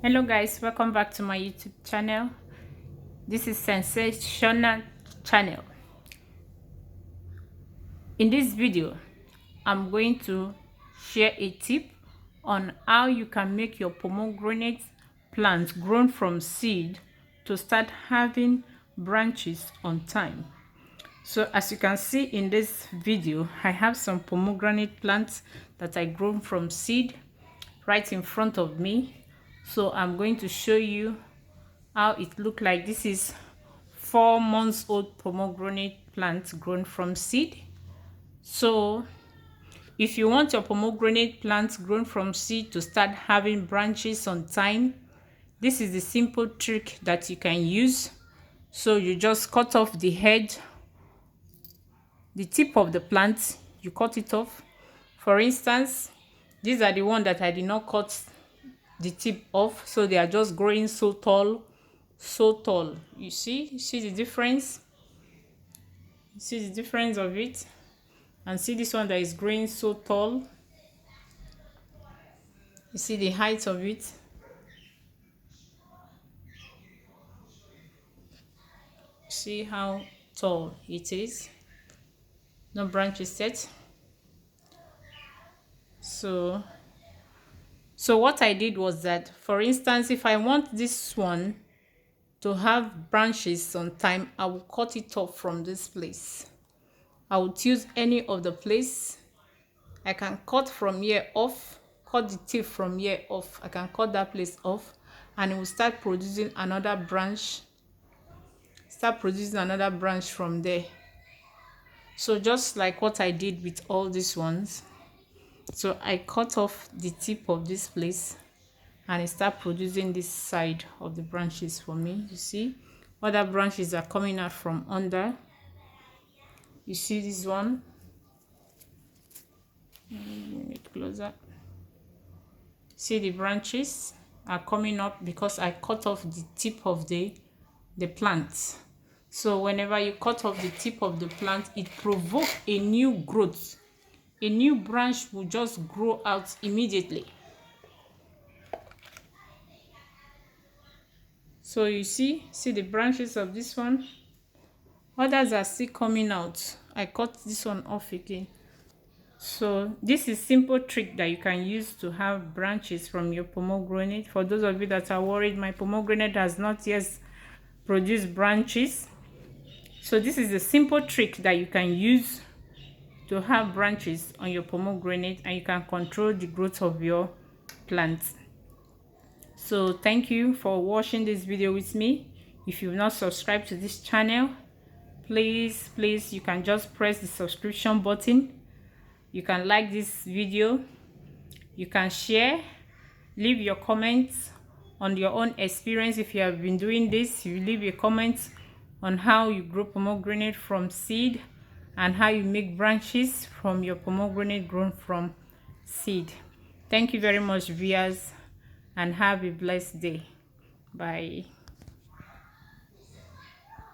Hello guys, welcome back to my YouTube channel. This is Sensational channel. In this video, I'm going to share a tip on how you can make your pomegranate plant grown from seed to start having branches on time. So as you can see in this video, I have some pomegranate plants that I grown from seed right in front of me. So I'm going to show you how it look like. This is 4 months old pomegranate plant grown from seed. So if you want your pomegranate plants grown from seed to start having branches on time, this is the simple trick that you can use. So you just cut off the head, the tip of the plant, you cut it off. For instance, these are the ones that I did not cut the tip off, so they are just growing so tall. You see the difference? You see the difference of it? And see this one that is growing so tall. You see the height of it? See how tall it is? No branches yet. So what I did was that, for instance, if I want this one to have branches on time, I will cut it off from this place. I would use any of the place. I can cut from here off, cut the tip from here off. I can cut that place off, and it will start producing another branch. From there. So just like what I did with all these ones. So I cut off the tip of this place, and it start producing this side of the branches for me. You see, other branches are coming out from under. You see this one? Bring it closer. See, the branches are coming up because I cut off the tip of the plant. So whenever you cut off the tip of the plant, it provokes a new growth. A new branch will just grow out immediately. So you see the branches of this one. Others are still coming out. I cut this one off again. So this is simple trick that you can use to have branches from your pomegranate. For those of you that are worried, my pomegranate has not yet produced branches. So this is a simple trick that you can use to have branches on your pomegranate, and you can control the growth of your plants. So thank you for watching this video with me. If you've not subscribed to this channel, please you can just press the subscription button. You can like this video, you can share, leave your comments on your own experience. If you have been doing this, you leave your comments on how you grow pomegranate from seed and how you make branches from your pomegranate grown from seed. Thank you very much, viewers, and have a blessed day. Bye.